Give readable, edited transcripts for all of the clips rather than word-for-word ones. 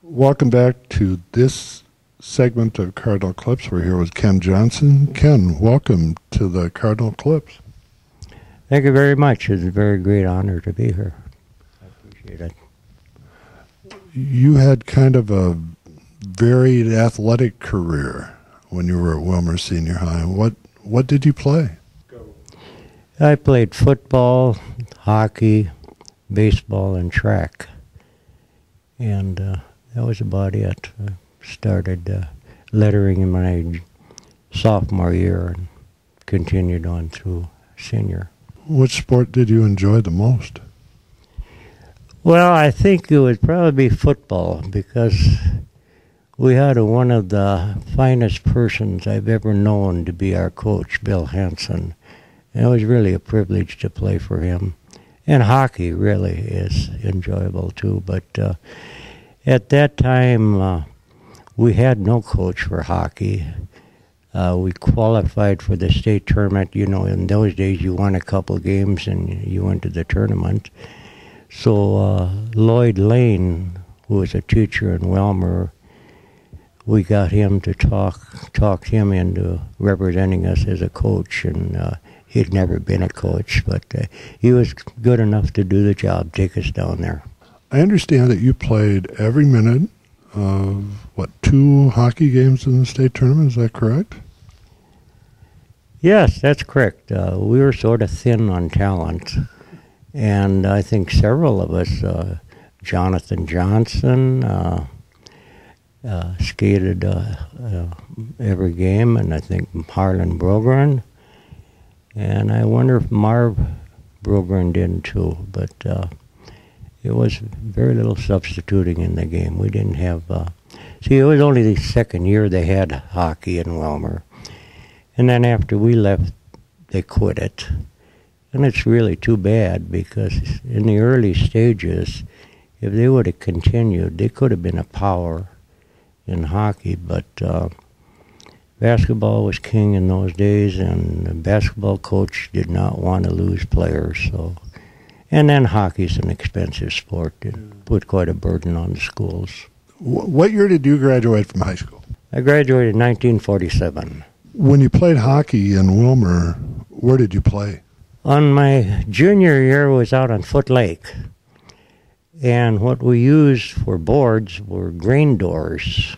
Welcome back to this segment of Cardinal Clips. We're here with Ken Johnson. Ken, welcome to the Cardinal Clips. Thank you very much. It's a very great honor to be here. I appreciate it. You had kind of a varied athletic career when you were at Willmar Senior High. What did you play? I played football, hockey, baseball, and track. And that was about it. I started lettering in my sophomore year and continued on through senior. Which sport did you enjoy the most? Well, I think it would probably be football because we had one of the finest persons I've ever known to be our coach, Bill Hansen. And it was really a privilege to play for him. And hockey really is enjoyable too. But at that time, we had no coach for hockey. We qualified for the state tournament. You know, in those days, you won a couple games and you went to the tournament. So Lloyd Lane, who was a teacher in Willmar, we got him to talk him into representing us as a coach, and he'd never been a coach, but he was good enough to do the job, take us down there. I understand that you played every minute of, 2 hockey games in the state tournament, is that correct? Yes, that's correct. We were sort of thin on talent, and I think several of us, Jonathan Johnson, skated every game, and I think Harlan Brogren, and I wonder if Marv Brogren did too, but it was very little substituting in the game. We didn't have, it was only the second year they had hockey in Willmar, and then after we left, they quit it. And it's really too bad because in the early stages, if they would have continued, they could have been a power in hockey, but basketball was king in those days, and the basketball coach did not want to lose players. So, and then hockey's an expensive sport. It put quite a burden on the schools. What year did you graduate from high school? I graduated in 1947. When you played hockey in Willmar, where did you play? On my junior year was out on Foot Lake. And what we used for boards were grain doors,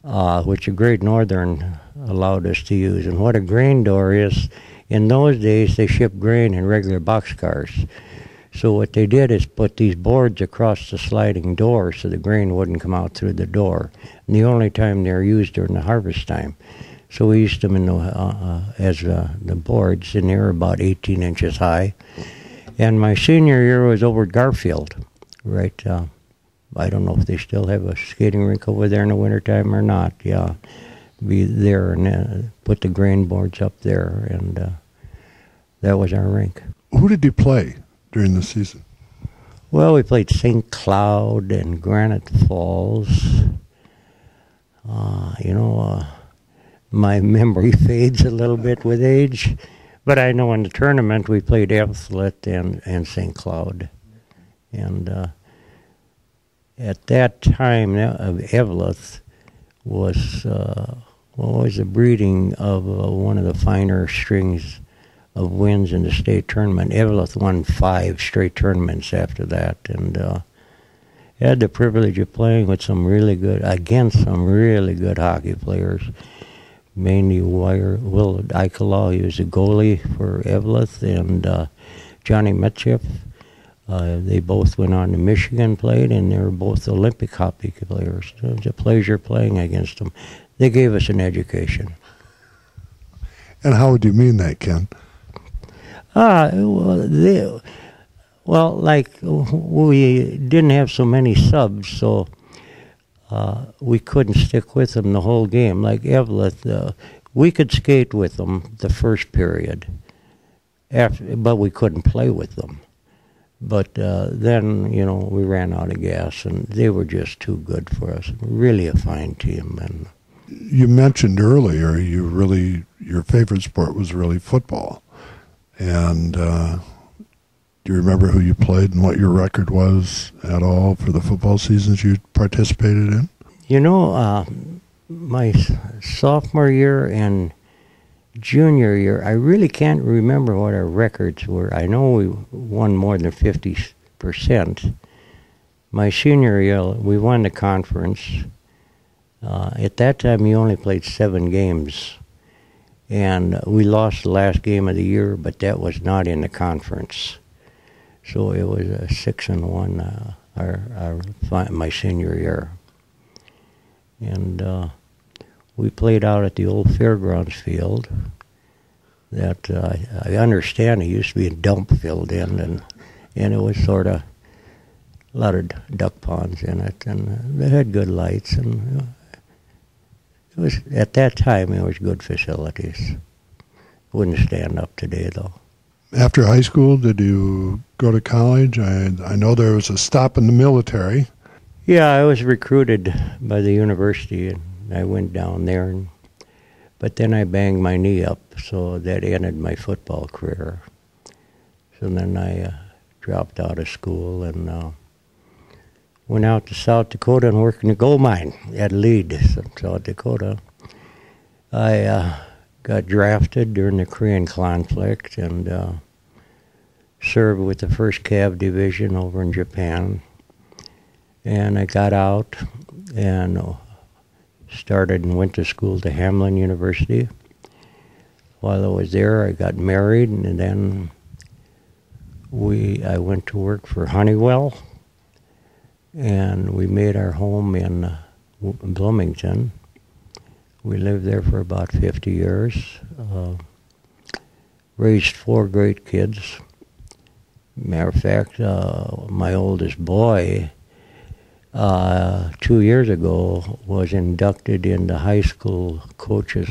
which a Great Northern allowed us to use. And what a grain door is, in those days they shipped grain in regular boxcars. So what they did is put these boards across the sliding door so the grain wouldn't come out through the door. And the only time they were used during the harvest time. So we used them in the boards, and they were about 18 inches high. And my senior year was over at Garfield. Right, I don't know if they still have a skating rink over there in the wintertime or not. Yeah, be there and put the grain boards up there, and that was our rink. Who did you play during the season? Well, we played St. Cloud and Granite Falls. My memory fades a little bit with age, but I know in the tournament we played Eveleth and St. Cloud. And at that time, Eveleth was a breeding of one of the finer strings of wins in the state tournament. Eveleth won 5 straight tournaments after that, and had the privilege of playing with against some really good hockey players. Mainly Will Eichelal, he was a goalie for Eveleth, and Johnny Metchev. They both went on to Michigan, played, and they were both Olympic hockey players. It was a pleasure playing against them. They gave us an education. And how would you mean that, Ken? We didn't have so many subs, so we couldn't stick with them the whole game. Like Eveleth, we could skate with them the first period, but we couldn't play with them. But then, we ran out of gas, and they were just too good for us. Really a fine team. And you mentioned earlier your favorite sport was really football. And do Do you remember who you played and what your record was at all for the football seasons you participated in? You know, my sophomore year and junior year, I really can't remember what our records were. I know we won more than 50%. My senior year, we won the conference. At that time, you only played 7 games. And we lost the last game of the year, but that was not in the conference. So it was a 6-1 my senior year. And we played out at the old fairgrounds field that I understand it used to be a dump filled in, and it was sort of a lot of duck ponds in it, and they had good lights, and it was, at that time, it was good facilities. Wouldn't stand up today, though. After high school, did you go to college? I know there was a stop in the military. Yeah, I was recruited by the university, and I went down there, but then I banged my knee up, so that ended my football career. So then I dropped out of school and went out to South Dakota and worked in a gold mine at Lead, South Dakota. I got drafted during the Korean conflict and served with the 1st Cav Division over in Japan. And I got out and started and went to school to Hamlin University. While I was there, I got married, and then I went to work for Honeywell, and we made our home in Bloomington. We lived there for about 50 years, raised 4 great kids. Matter of fact, my oldest boy, 2 years ago, was inducted into high school coaches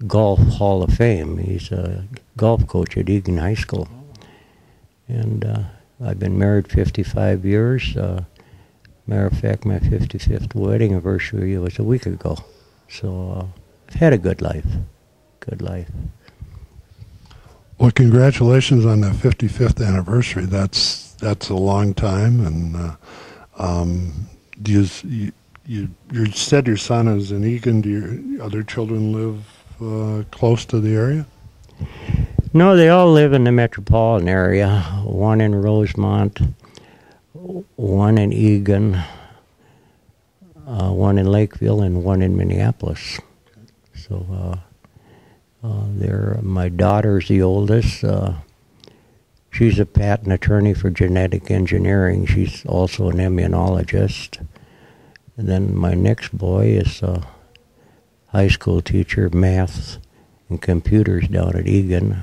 Golf Hall of Fame. He's a golf coach at Egan High School. And I've been married 55 years. Matter of fact, my 55th wedding anniversary was a week ago. So I've had a good life. Good life. Well, congratulations on the 55th anniversary. That's a long time. And you said your son is in Egan. Do your other children live close to the area? No, they all live in the metropolitan area. One in Rosemont, one in Egan, one in Lakeville, and one in Minneapolis. So my daughter's the oldest. She's a patent attorney for genetic engineering. She's also an immunologist. And then my next boy is a high school teacher of math and computers down at Egan.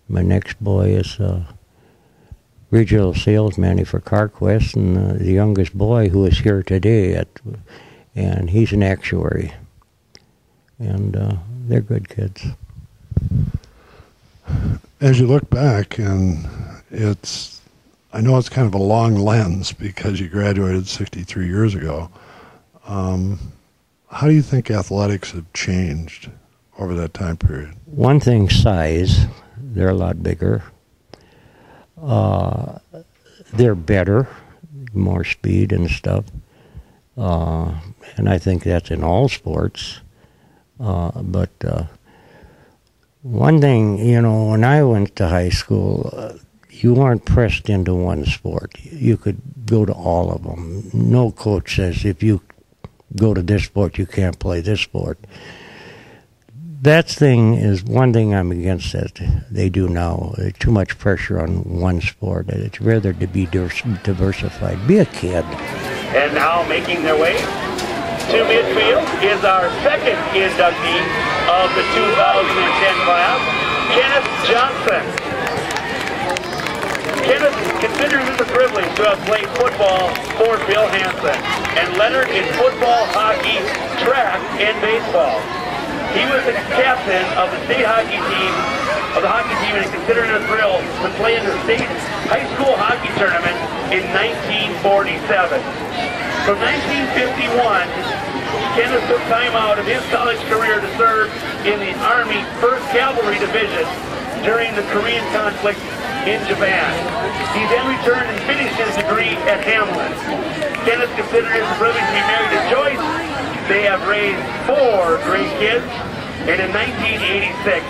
My next boy is a regional sales manager for CarQuest, and the youngest boy who is here today, and he's an actuary. And they're good kids. As you look back, and I know it's kind of a long lens because you graduated 63 years ago. How do you think athletics have changed over that time period? One thing, size. They're a lot bigger. They're better, more speed and stuff. And I think that's in all sports. But one thing, when I went to high school, you weren't pressed into one sport. You could go to all of them. No coach says if you go to this sport, you can't play this sport. That thing is one thing I'm against that they do now. Too much pressure on one sport. It's rather to be diversified. Be a kid. And now making their way to midfield is our second inductee of the 2010 class, Kenneth Johnson. Kenneth considers it a privilege to have played football for Bill Hansen and lettered in football, hockey, track, and baseball. He was the captain of the state hockey team, and considered it a thrill to play in the state high school hockey tournament in 1947. From 1951, Kenneth took time out of his college career to serve in the Army 1st Cavalry Division during the Korean conflict in Japan. He then returned and finished his degree at Hamlin. Kenneth considered it a privilege to be married to Joyce. They have raised 4 great kids, and in 1986,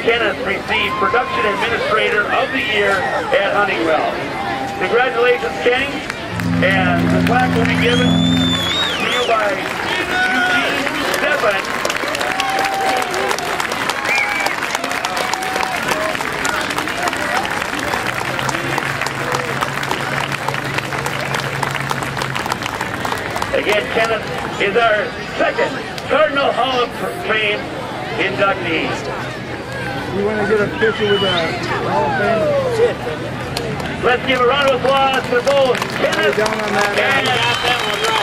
Kenneth received Production Administrator of the Year at Honeywell. Congratulations, Kenny, and the plaque will be given to you by Eugene Stephan. Again, Kenneth is our second Cardinal Hall of Fame inductee. We want to get a picture with the Hall of Fame. Let's give a round of applause to both Kenneth down on that and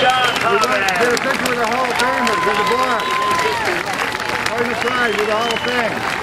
John We're going to get a Hoffman. picture with the Hall of Famers, with the block. Hard to slide with the Hall of Fame.